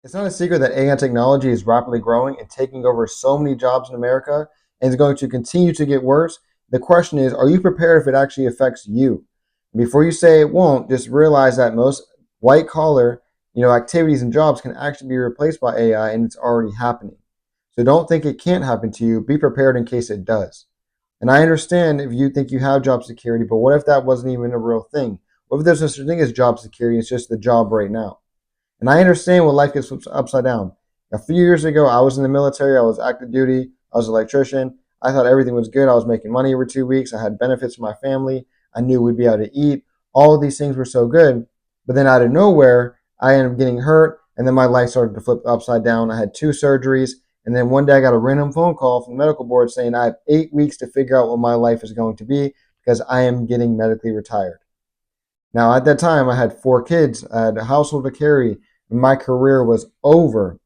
It's not a secret that AI technology is rapidly growing and taking over so many jobs in America and is going to continue to get worse. The question is, are you prepared if it actually affects you? Before you say it won't, just realize that most white collar, activities and jobs can actually be replaced by AI and it's already happening. So don't think it can't happen to you. Be prepared in case it does. And I understand if you think you have job security, but what if that wasn't even a real thing? What if there's no such thing as job security? It's just the job right now. And I understand when life gets flipped upside down. A few years ago, I was in the military. I was active duty. I was an electrician. I thought everything was good. I was making money every 2 weeks. I had benefits for my family. I knew we'd be able to eat. All of these things were so good. But then out of nowhere, I ended up getting hurt. And then my life started to flip upside down. I had 2 surgeries. And then one day I got a random phone call from the medical board saying I have 8 weeks to figure out what my life is going to be because I am getting medically retired. Now, at that time, I had 4 kids. I had a household to carry. My career was over.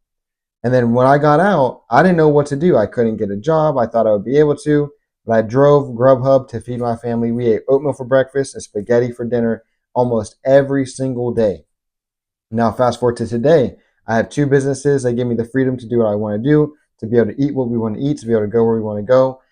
And then when I got out, I didn't know what to do. I couldn't get a job. I thought I would be able to, but I drove Grubhub to feed my family. We ate oatmeal for breakfast and spaghetti for dinner almost every single day. Now, fast forward to today. I have 2 businesses. They give me the freedom to do what I want to do, to be able to eat what we want to eat, to be able to go where we want to go.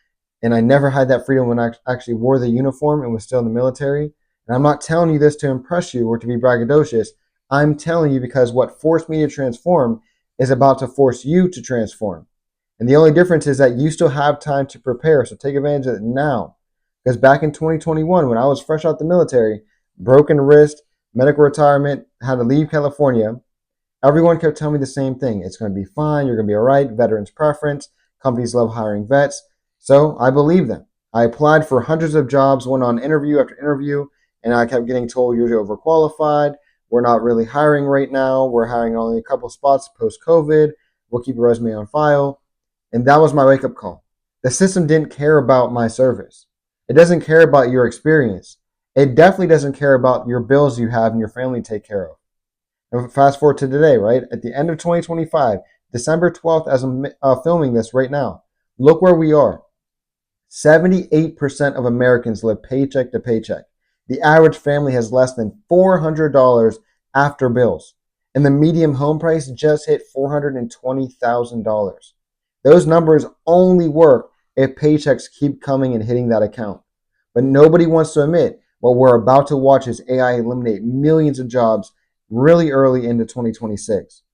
And I never had that freedom when I actually wore the uniform and was still in the military. And I'm not telling you this to impress you or to be braggadocious. I'm telling you because what forced me to transform is about to force you to transform. And the only difference is that you still have time to prepare. So take advantage of it now. Because back in 2021, when I was fresh out the military, broken wrist, medical retirement, had to leave California, everyone kept telling me the same thing. It's going to be fine. You're going to be all right. Veterans preference. Companies love hiring vets. So I believed them. I applied for hundreds of jobs, went on interview after interview, and I kept getting told you're overqualified. We're not really hiring right now. We're hiring only a couple spots post COVID. We'll keep your resume on file. And that was my wake up call. The system didn't care about my service. It doesn't care about your experience. It definitely doesn't care about your bills you have and your family take care of. And fast forward to today, right? At the end of 2025, December 12th, as I'm filming this right now, look where we are. 78% of Americans live paycheck to paycheck. The average family has less than $400 after bills. And the median home price just hit $420,000. Those numbers only work if paychecks keep coming and hitting that account. But nobody wants to admit what we're about to watch is AI eliminate millions of jobs really early into 2026.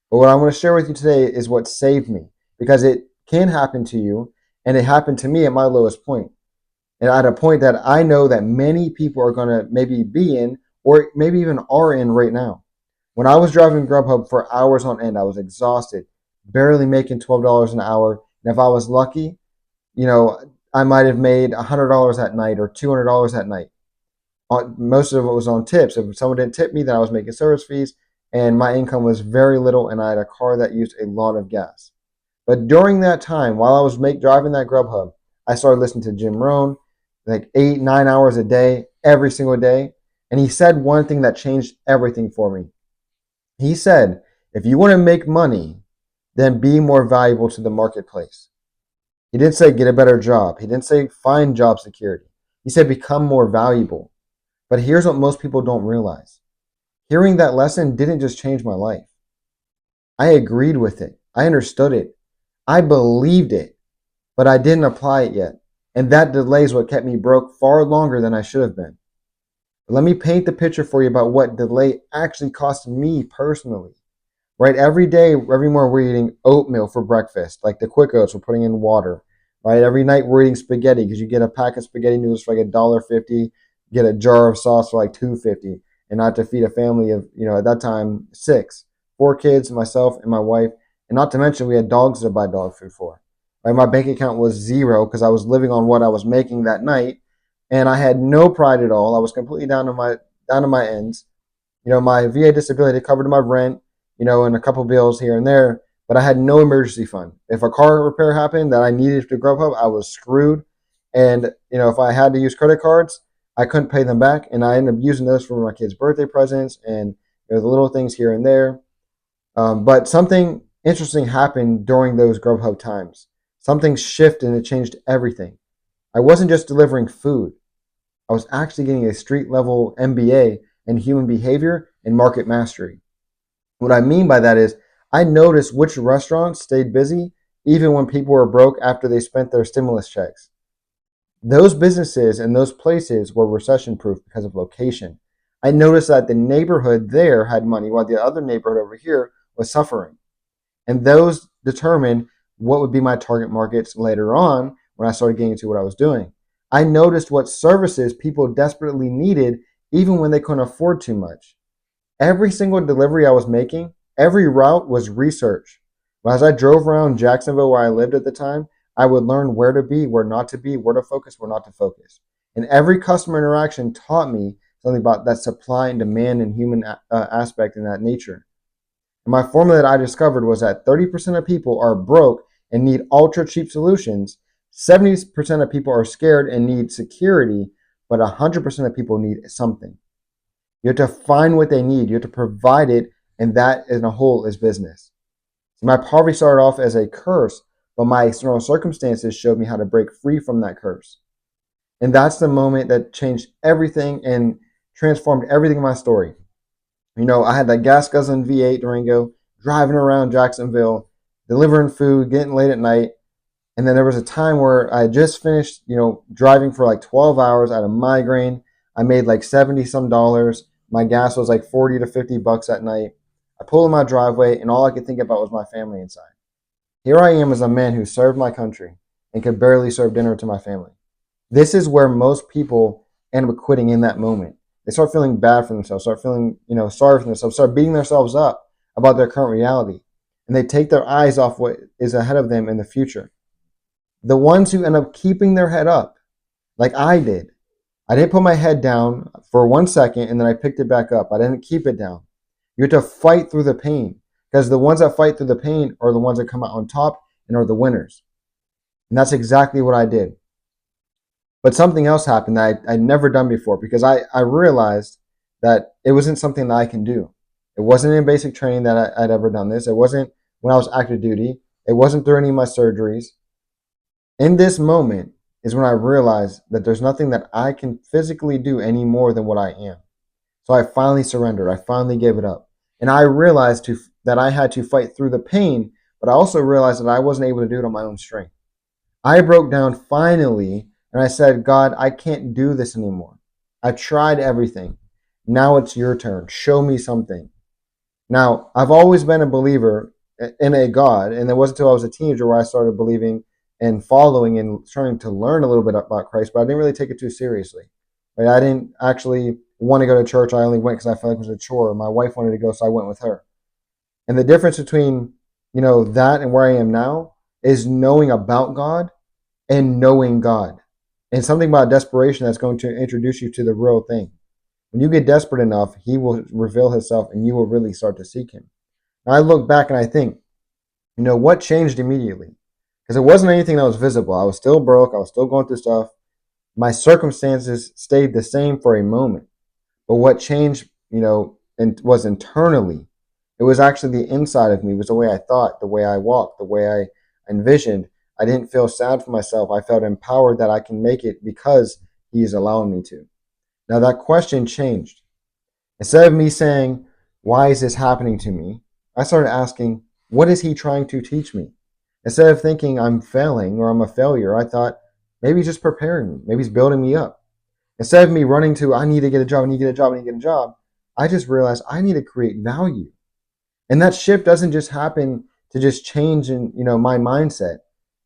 But what I want to share with you today is what saved me because it can happen to you and it happened to me at my lowest point. And at a point that I know that many people are going to maybe be in or maybe even are in right now. When I was driving Grubhub for hours on end, I was exhausted, barely making $12 an hour. And if I was lucky, I might have made $100 at night or $200 at night. Most of it was on tips. If someone didn't tip me, then I was making service fees, and my income was very little, and I had a car that used a lot of gas. But during that time, while I was driving that Grubhub, I started listening to Jim Rohn, like 8, 9 hours a day, every single day. And he said one thing that changed everything for me. He said, if you want to make money, then be more valuable to the marketplace. He didn't say get a better job. He didn't say find job security. He said become more valuable. But here's what most people don't realize. Hearing that lesson didn't just change my life. I agreed with it. I understood it. I believed it, but I didn't apply it yet. And that delay is what kept me broke far longer than I should have been. But let me paint the picture for you about what delay actually cost me personally. Right, every day, every morning we're eating oatmeal for breakfast, like the quick oats we're putting in water. Right, every night we're eating spaghetti because you get a pack of spaghetti noodles for like $1.50, get a jar of sauce for like $2.50, and not to feed a family of at that time 6, 4 kids, myself and my wife, and not to mention we had dogs to buy dog food for. Right, my bank account was zero because I was living on what I was making that night, and I had no pride at all. I was completely down to my ends. My VA disability covered my rent, and a couple bills here and there, but I had no emergency fund. If a car repair happened that I needed to Grubhub, I was screwed. And, if I had to use credit cards, I couldn't pay them back. And I ended up using those for my kids' birthday presents and the little things here and there. But something interesting happened during those Grubhub times. Something shifted and it changed everything. I wasn't just delivering food. I was actually getting a street level MBA in human behavior and market mastery. What I mean by that is I noticed which restaurants stayed busy even when people were broke after they spent their stimulus checks. Those businesses and those places were recession proof because of location. I noticed that the neighborhood there had money while the other neighborhood over here was suffering. And those determined what would be my target markets later on when I started getting into what I was doing. I noticed what services people desperately needed even when they couldn't afford too much. Every single delivery I was making, every route was research. As I drove around Jacksonville where I lived at the time, I would learn where to be, where not to be, where to focus, where not to focus. And every customer interaction taught me something about that supply and demand and human aspect in that nature. And my formula that I discovered was that 30% of people are broke and need ultra cheap solutions. 70% of people are scared and need security, but 100% of people need something. You have to find what they need. You have to provide it, and that in a whole is business. So my poverty started off as a curse, but my external circumstances showed me how to break free from that curse. And that's the moment that changed everything and transformed everything in my story. I had that gas guzzling V8 Durango driving around Jacksonville, delivering food, getting late at night. And then there was a time where I had just finished, driving for like 12 hours. I had a migraine. I made like 70 some dollars. My gas was like 40 to 50 bucks at night. I pulled in my driveway and all I could think about was my family inside. Here I am as a man who served my country and could barely serve dinner to my family. This is where most people end up quitting in that moment. They start feeling bad for themselves, start feeling, sorry for themselves, start beating themselves up about their current reality. And they take their eyes off what is ahead of them in the future. The ones who end up keeping their head up, like I did, I didn't put my head down for 1 second and then I picked it back up. I didn't keep it down. You have to fight through the pain because the ones that fight through the pain are the ones that come out on top and are the winners. And that's exactly what I did. But something else happened that I'd never done before because I realized that it wasn't something that I can do. It wasn't in basic training that I'd ever done this. It wasn't when I was active duty. It wasn't through any of my surgeries. In this moment is when I realized that there's nothing that I can physically do any more than what I am. So I finally surrendered. I finally gave it up. And I realized that I had to fight through the pain, but I also realized that I wasn't able to do it on my own strength. I broke down finally and I said, God, I can't do this anymore. I've tried everything. Now it's your turn. Show me something. Now, I've always been a believer in a God, and it wasn't until I was a teenager where I started believing and following and starting to learn a little bit about Christ, but I didn't really take it too seriously. Right? I didn't actually want to go to church. I only went because I felt like it was a chore. My wife wanted to go, so I went with her. And the difference between, that and where I am now is knowing about God and knowing God. And something about desperation that's going to introduce you to the real thing. When you get desperate enough, he will reveal himself and you will really start to seek him. Now I look back and I think, what changed immediately? Because it wasn't anything that was visible. I was still broke. I was still going through stuff. My circumstances stayed the same for a moment. But what changed, and was internally. It was actually the inside of me. It was the way I thought, the way I walked, the way I envisioned. I didn't feel sad for myself. I felt empowered that I can make it because he is allowing me to. Now that question changed. Instead of me saying, why is this happening to me? I started asking, what is he trying to teach me? Instead of thinking I'm failing or I'm a failure, I thought, maybe he's just preparing me. Maybe he's building me up. Instead of me running to, I need to get a job, I need to get a job, I need to get a job, I just realized I need to create value. And that shift doesn't just happen to just change in, my mindset.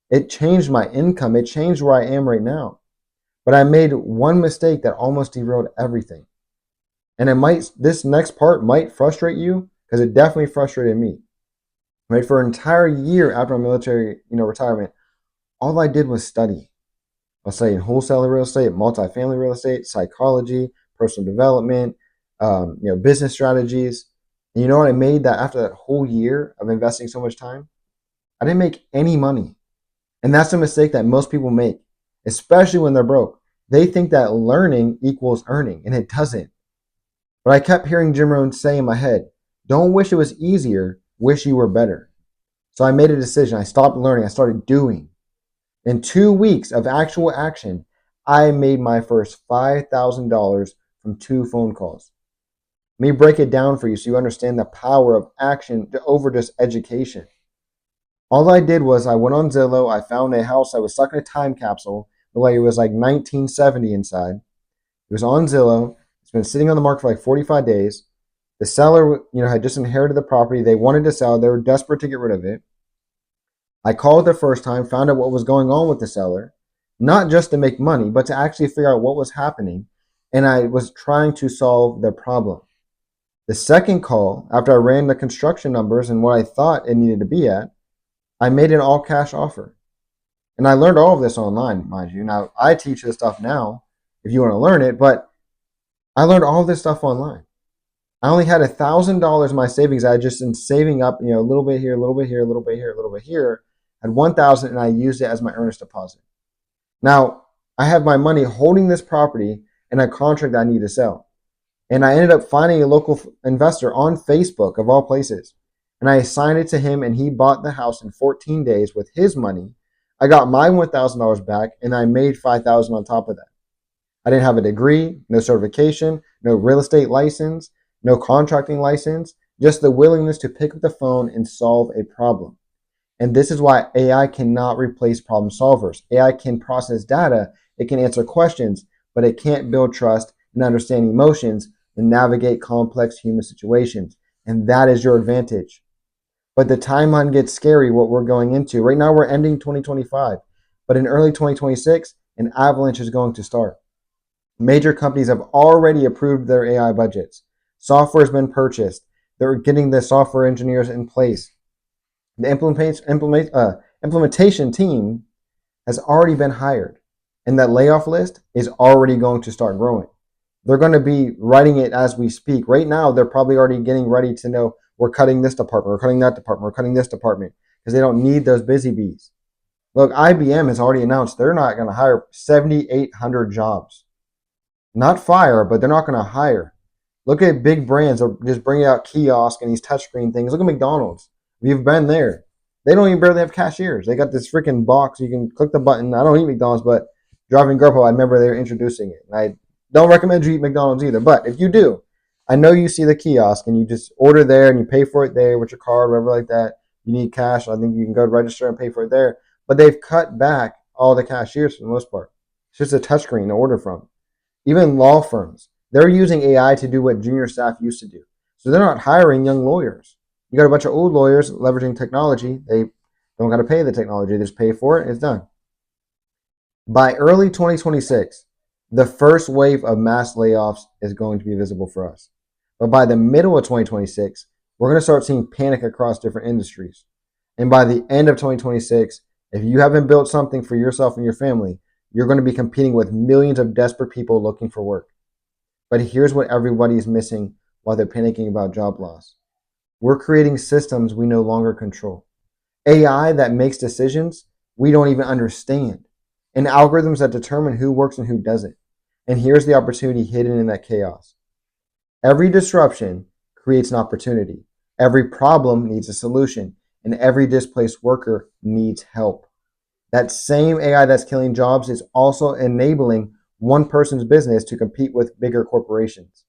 It changed my income. It changed where I am right now. But I made one mistake that almost derailed everything. And this next part might frustrate you because it definitely frustrated me. Right? For an entire year after my military, retirement, all I did was study. I was studying wholesale real estate, multifamily real estate, psychology, personal development, business strategies. And you know what I made that after that whole year of investing so much time? I didn't make any money. And that's a mistake that most people make, especially when they're broke. They think that learning equals earning, and it doesn't. But I kept hearing Jim Rohn say in my head, don't wish it was easier, wish you were better. So I made a decision. I stopped learning. I started doing. In 2 weeks of actual action, I made my first $5,000 from 2 phone calls. Let me break it down for you so you understand the power of action over just education. All I did was I went on Zillow, I found a house, I was stuck in a time capsule, like it was like 1970 inside. It was on Zillow. It's been sitting on the market for like 45 days. The seller, had just inherited the property. They wanted to sell. They were desperate to get rid of it. I called the first time, found out what was going on with the seller, not just to make money, but to actually figure out what was happening. And I was trying to solve their problem. The second call, after I ran the construction numbers and what I thought it needed to be at, I made an all cash offer. And I learned all of this online, mind you. Now, I teach this stuff now if you want to learn it, but I learned all of this stuff online. I only had $1,000 in my savings. I had just been saving up, a little bit here, a little bit here, a little bit here, a little bit here. I had 1,000, and I used it as my earnest deposit. Now I have my money holding this property in a contract that I need to sell, and I ended up finding a local investor on Facebook of all places, and I assigned it to him, and he bought the house in 14 days with his money. I got my $1,000 back, and I made $5,000 on top of that. I didn't have a degree, no certification, no real estate license, no contracting license, just the willingness to pick up the phone and solve a problem. And this is why AI cannot replace problem solvers. AI can process data, it can answer questions, but it can't build trust and understand emotions and navigate complex human situations. And that is your advantage. But the timeline gets scary, what we're going into. Right now, we're ending 2025. But in early 2026, an avalanche is going to start. Major companies have already approved their AI budgets. Software has been purchased. They're getting the software engineers in place. The implementation team has already been hired, and that layoff list is already going to start growing. They're going to be writing it as we speak. Right now, they're probably already getting ready to know we're cutting this department, we're cutting that department, we're cutting this department because they don't need those busy bees. Look, IBM has already announced they're not going to hire 7,800 jobs. Not fire, but they're not going to hire. Look at big brands that are just bringing out kiosks and these touchscreen things. Look at McDonald's. If you've been there, they don't even barely have cashiers. They got this freaking box. You can click the button. I don't eat McDonald's, but driving Grubhub, I remember they were introducing it. And I don't recommend you eat McDonald's either. But if you do, I know you see the kiosk and you just order there and you pay for it there with your card, whatever like that. You need cash. I think you can go to register and pay for it there. But they've cut back all the cashiers for the most part. It's just a touchscreen to order from. Even law firms, they're using AI to do what junior staff used to do. So they're not hiring young lawyers. You got a bunch of old lawyers leveraging technology. They don't got to pay the technology. They just pay for it. It's done. By early 2026, the first wave of mass layoffs is going to be visible for us. But by the middle of 2026, we're going to start seeing panic across different industries. And by the end of 2026, if you haven't built something for yourself and your family, you're going to be competing with millions of desperate people looking for work. But here's what everybody is missing while they're panicking about job loss. We're creating systems we no longer control. AI that makes decisions we don't even understand, and algorithms that determine who works and who doesn't. And here's the opportunity hidden in that chaos. Every disruption creates an opportunity. Every problem needs a solution, and every displaced worker needs help. That same AI that's killing jobs is also enabling one person's business to compete with bigger corporations.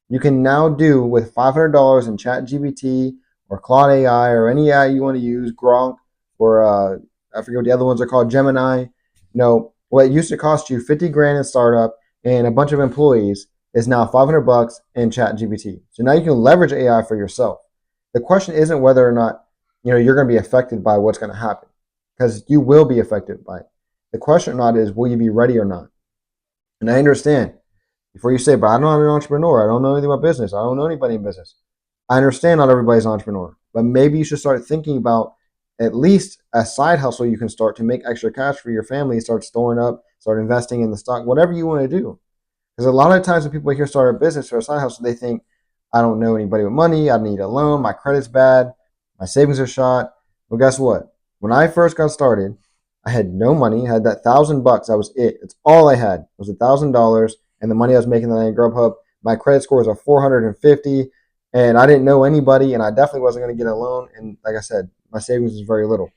You can now do with $500 in ChatGPT or Claude AI or any AI you want to use, Gronk, or I forget what the other ones are called, Gemini. What used to cost you 50 grand in startup and a bunch of employees is now $500 in ChatGPT. So now you can leverage AI for yourself. The question isn't whether or not you're going to be affected by what's going to happen, because you will be affected by it. The question or not is, will you be ready or not? And I understand. Before you say, but I'm not an entrepreneur. I don't know anything about business. I don't know anybody in business. I understand not everybody's an entrepreneur, but maybe you should start thinking about at least a side hustle you can start to make extra cash for your family, start storing up, start investing in the stock, whatever you want to do. Because a lot of times when people here start a business or a side hustle, they think, I don't know anybody with money. I need a loan. My credit's bad. My savings are shot. Well, guess what? When I first got started, I had no money. I had that $1,000. That was it. It's all I had. It was $1,000, and the money I was making that in Grubhub. My credit score was a 450, and I didn't know anybody, and I definitely wasn't going to get a loan. And like I said, my savings was very little.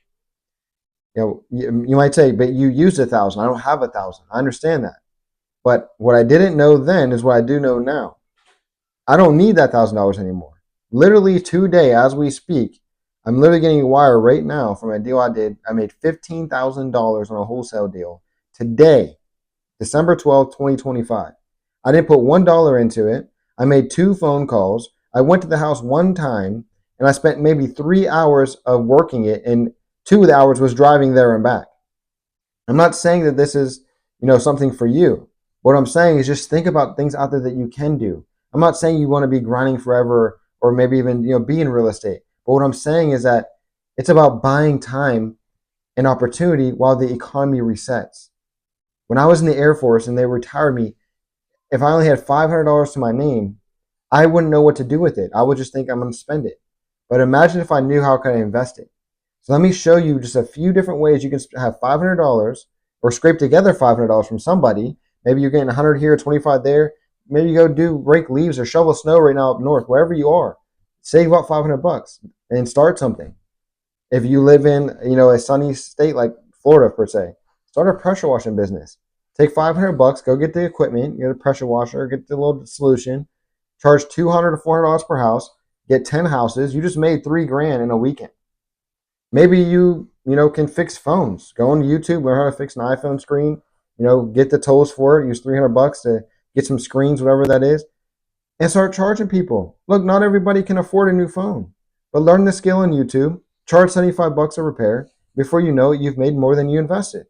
You might say, but you used 1,000. I don't have 1,000. I understand that. But what I didn't know then is what I do know now. I don't need that $1,000 anymore. Literally today, as we speak, I'm literally getting a wire right now from a deal I did. I made $15,000 on a wholesale deal today, December 12th, 2025. I didn't put $1 into it. I made 2 phone calls. I went to the house one time and I spent maybe 3 hours of working it, and 2 of the hours was driving there and back. I'm not saying that this is, something for you. What I'm saying is just think about things out there that you can do. I'm not saying you want to be grinding forever or maybe even, be in real estate. But what I'm saying is that it's about buying time and opportunity while the economy resets. When I was in the Air Force and they retired me, if I only had $500 to my name, I wouldn't know what to do with it. I would just think I'm going to spend it. But imagine if I knew how could I invest it. So let me show you just a few different ways you can have $500 or scrape together $500 from somebody. Maybe you're getting 100 here, 25 there. Maybe you go do rake leaves or shovel snow right now up north, wherever you are. Save up $500 and start something. If you live in, a sunny state like Florida per se, start a pressure washing business. Take $500, go get the equipment, get a pressure washer, get the little solution, charge $200 to $400 per house, get 10 houses. You just made $3,000 in a weekend. Maybe you can fix phones. Go on YouTube, learn how to fix an iPhone screen. Get the tools for it. Use $300 to get some screens, whatever that is, and start charging people. Look, not everybody can afford a new phone, but learn the skill on YouTube. Charge $75 a repair. Before you know it, you've made more than you invested.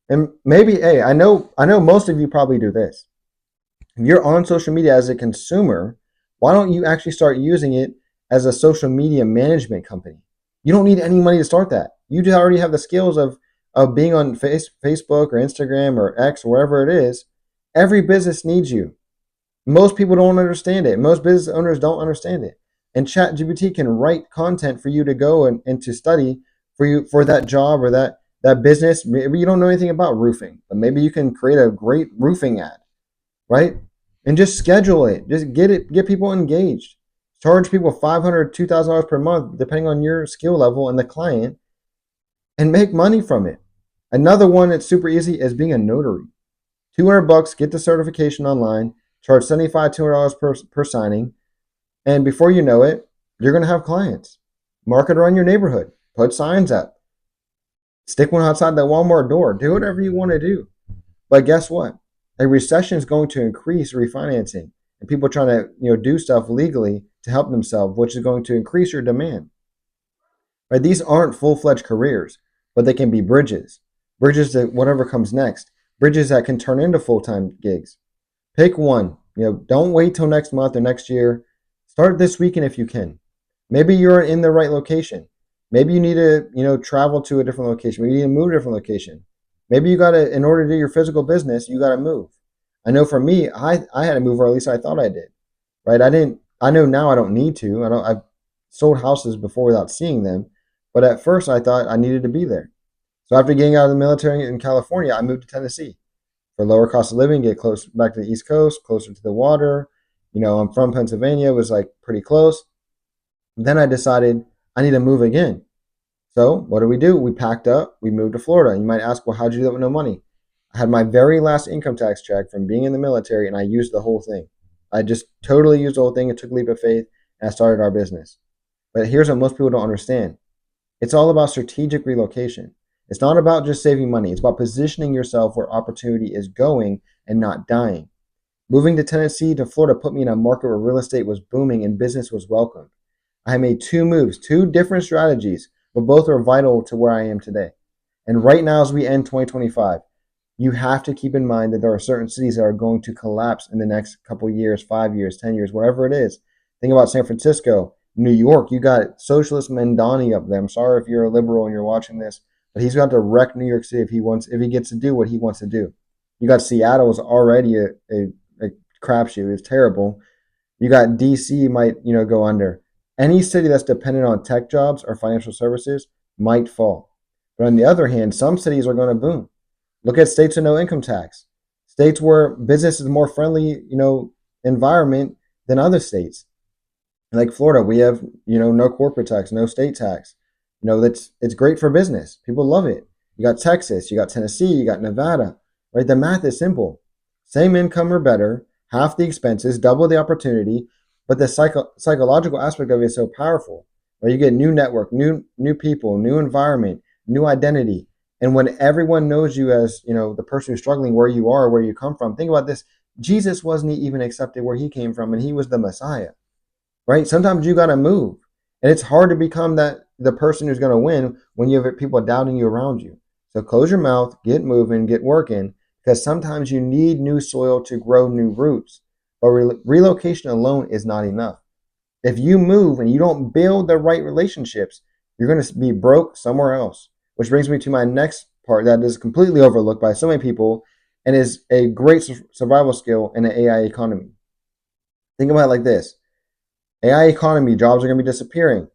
And maybe, hey, I know most of you probably do this. If you're on social media as a consumer, why don't you actually start using it as a social media management company? You don't need any money to start that. You just already have the skills of being on Facebook or Instagram or X or wherever it is. Every business needs you. Most people don't understand it. Most business owners don't understand it. And ChatGPT can write content for you to go and to study for you for that job or that business. Maybe you don't know anything about roofing, but maybe you can create a great roofing ad, right? And just schedule it. Just get people engaged. Charge people $500, $2,000 per month, depending on your skill level and the client, and make money from it. Another one that's super easy is being a notary. $200, get the certification online, charge $75, $200 per signing, and before you know it, you're going to have clients. Market around your neighborhood. Put signs up. Stick one outside the Walmart door. Do whatever you want to do. But guess what? A recession is going to increase refinancing and people trying to do stuff legally to help themselves, which is going to increase your demand. Right? These aren't full-fledged careers, but they can be bridges. Bridges to whatever comes next. Bridges that can turn into full-time gigs. Pick one. Don't wait till next month or next year. Start this weekend if you can. Maybe you're in the right location. Maybe you need to, travel to a different location. Maybe you need to move to a different location. Maybe you got to, in order to do your physical business, you got to move. I know for me, I had to move, or at least I thought I did. Right? I know now I don't need to. I've sold houses before without seeing them. But at first I thought I needed to be there. So after getting out of the military in California, I moved to Tennessee for lower cost of living, get close back to the East Coast, closer to the water. I'm from Pennsylvania, it was like pretty close. Then I decided I need to move again. So what did we do? We packed up, we moved to Florida. You might ask, well, how'd you do that with no money? I had my very last income tax check from being in the military, and I used the whole thing. I just totally used the whole thing. It took a leap of faith, and I started our business. But here's what most people don't understand. It's all about strategic relocation. It's not about just saving money. It's about positioning yourself where opportunity is going and not dying. Moving to Tennessee to Florida put me in a market where real estate was booming and business was welcomed. I made 2 moves, 2 different strategies, but both are vital to where I am today. And right now, as we end 2025, you have to keep in mind that there are certain cities that are going to collapse in the next couple of years, 5 years, 10 years, whatever it is. Think about San Francisco, New York. You got Socialist Mandani up there. I'm sorry if you're a liberal and you're watching this, but he's got to wreck New York City if he gets to do what he wants to do. You got Seattle is already a crapshoot. It's terrible. You got DC might go under. Any city that's dependent on tech jobs or financial services might fall. But on the other hand, some cities are going to boom. Look at states with no income tax, states where business is more friendly, environment than other states. Like Florida, we have, no corporate tax, no state tax. It's great for business. People love it. You got Texas, you got Tennessee, you got Nevada, right? The math is simple. Same income or better, half the expenses, double the opportunity, But the psychological aspect of it is so powerful. Right? You get new network, new people, new environment, new identity. And when everyone knows you as, the person who's struggling, where you are, where you come from, think about this. Jesus wasn't even accepted where he came from, and he was the Messiah, right? Sometimes you got to move. And it's hard to become the person who's going to win when you have people doubting you around you. So close your mouth, get moving, get working, because sometimes you need new soil to grow new roots. But relocation alone is not enough. If you move and you don't build the right relationships, you're going to be broke somewhere else. Which brings me to my next part that is completely overlooked by so many people and is a great survival skill in the AI economy. Think about it like this. AI economy, jobs are going to be disappearing,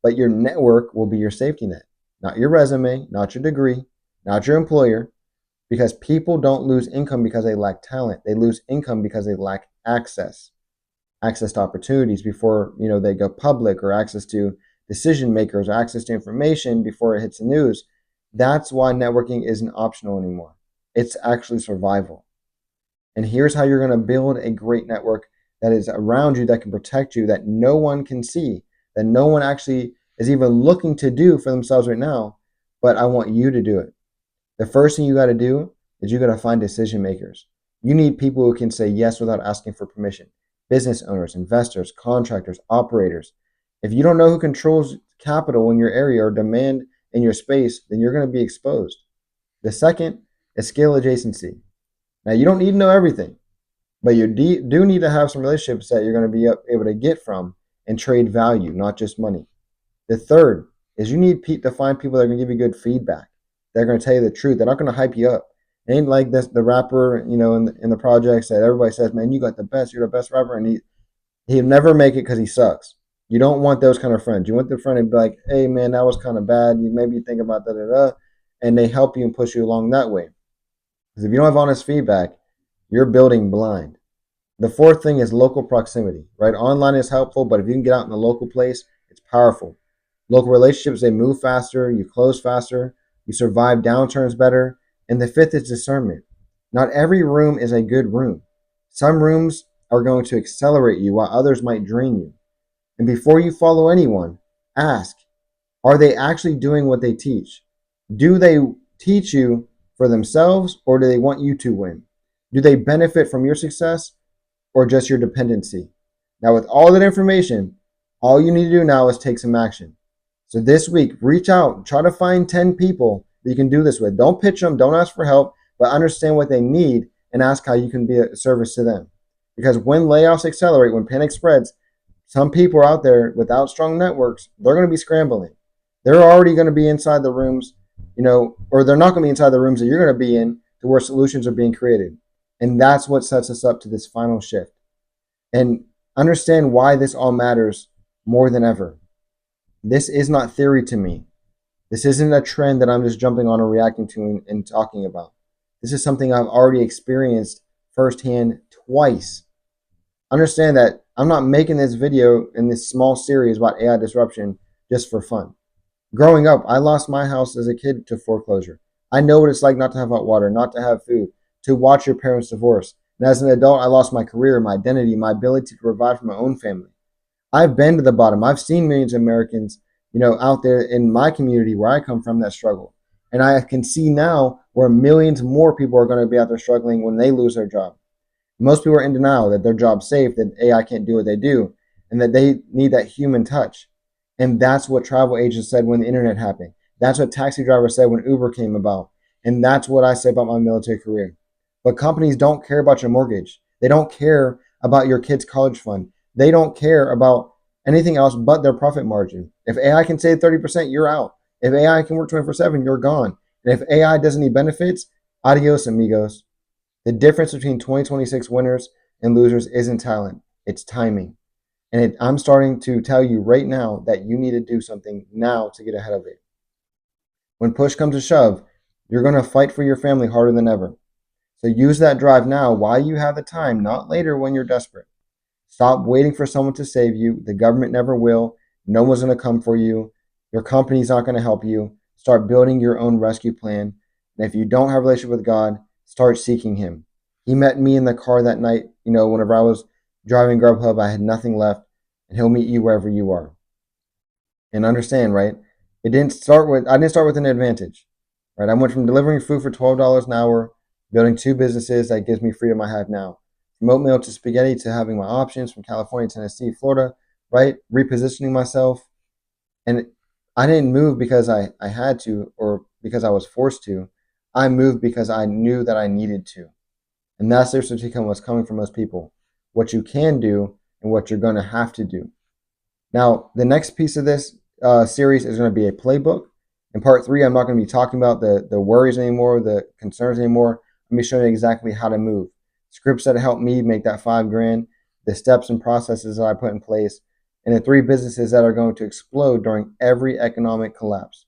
but your network will be your safety net, not your resume, not your degree, not your employer, because people don't lose income because they lack talent. They lose income because they lack access to opportunities before they go public, or access to decision makers, or access to information before it hits the news. That's why networking isn't optional anymore. It's actually survival. And here's how you're going to build a great network that is around you, that can protect you, that no one can see, that no one actually is even looking to do for themselves right now. But I want you to do it. The first thing you got to do is you got to find decision makers. You need people who can say yes without asking for permission. Business owners, investors, contractors, operators. If you don't know who controls capital in your area or demand in your space, then you're going to be exposed. The second is scale adjacency. Now, you don't need to know everything, but you do need to have some relationships that you're going to be able to get from and trade value, not just money. The third is you need to find people that are going to give you good feedback. They're going to tell you the truth. They're not going to hype you up. It ain't like this the rapper, in the projects that everybody says, man, you got the best. You're the best rapper, and he'll never make it because he sucks. You don't want those kind of friends. You want the friend to be like, hey, man, that was kind of bad. You maybe think about da. And they help you and push you along that way. Because if you don't have honest feedback, you're building blind. The fourth thing is local proximity, right? Online is helpful, but if you can get out in the local place, it's powerful. Local relationships, they move faster, you close faster, you survive downturns better. And the fifth is discernment. Not every room is a good room. Some rooms are going to accelerate you while others might drain you. And before you follow anyone, ask, are they actually doing what they teach? Do they teach you for themselves, or do they want you to win? Do they benefit from your success, or just your dependency? Now, with all that information, all you need to do now is take some action. So this week, reach out, try to find 10 people that you can do this with. Don't pitch them, don't ask for help, but understand what they need and ask how you can be a service to them. Because when layoffs accelerate, when panic spreads, some people are out there without strong networks, they're going to be scrambling. They're already going to be inside the rooms, or they're not going to be inside the rooms that you're going to be in, to where solutions are being created. And that's what sets us up to this final shift. And understand why this all matters more than ever. This is not theory to me. This isn't a trend that I'm just jumping on or reacting to and talking about. This is something I've already experienced firsthand twice. Understand that I'm not making this video in this small series about AI disruption just for fun. Growing up, I lost my house as a kid to foreclosure. I know what it's like not to have hot water, not to have food, to watch your parents divorce. And as an adult, I lost my career, my identity, my ability to provide for my own family. I've been to the bottom. I've seen millions of Americans, out there in my community where I come from, that struggle. And I can see now where millions more people are going to be out there struggling when they lose their job. Most people are in denial that their job's safe, that AI can't do what they do, and that they need that human touch. And that's what travel agents said when the internet happened. That's what taxi drivers said when Uber came about. And that's what I say about my military career. But companies don't care about your mortgage. They don't care about your kid's college fund. They don't care about anything else but their profit margin. If AI can save 30%, you're out. If AI can work 24/7, you're gone. And if AI doesn't need benefits, adios, amigos. The difference between 2026 winners and losers isn't talent, it's timing. And I'm starting to tell you right now that you need to do something now to get ahead of it. When push comes to shove, you're going to fight for your family harder than ever. So use that drive now while you have the time, not later when you're desperate. Stop waiting for someone to save you. The government never will. No one's going to come for you. Your company's not going to help you. Start building your own rescue plan. And if you don't have a relationship with God, start seeking Him. He met me in the car that night, whenever I was driving Grubhub, I had nothing left, and he'll meet you wherever you are. And understand, right? I didn't start with an advantage, right? I went from delivering food for $12 an hour, building two businesses that gives me freedom I have now. From oatmeal to spaghetti to having my options from California, Tennessee, Florida, right? Repositioning myself. And I didn't move because I had to or because I was forced to. I moved because I knew that I needed to. And that's the difference between what's coming from most people. What you can do and what you're going to have to do. Now, the next piece of this series is going to be a playbook. In part three, I'm not going to be talking about the worries anymore, the concerns anymore. I'm going to be showing you exactly how to move. Scripts that help me make that $5,000, the steps and processes that I put in place, and the three businesses that are going to explode during every economic collapse.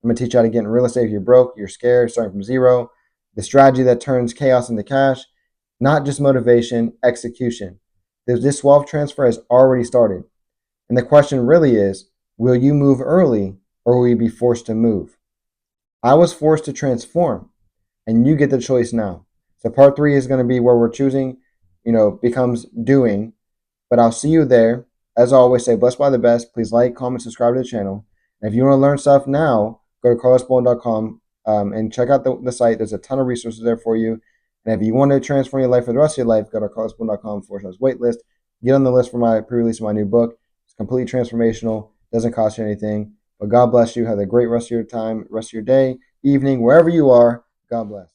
I'm going to teach you how to get in real estate if you're broke, you're scared, starting from zero, the strategy that turns chaos into cash, not just motivation, execution. This wealth transfer has already started. And the question really is, will you move early or will you be forced to move? I was forced to transform, and you get the choice now. So part three is going to be where we're choosing, becomes doing. But I'll see you there. As always, stay blessed by the best. Please like, comment, subscribe to the channel. And if you want to learn stuff now, go to carlosbowen.com and check out the site. There's a ton of resources there for you. And if you want to transform your life for the rest of your life, go to carlosbowen.com/waitlist. Get on the list for my pre-release of my new book. It's completely transformational. Doesn't cost you anything. But God bless you. Have a great rest of your time, rest of your day, evening, wherever you are. God bless.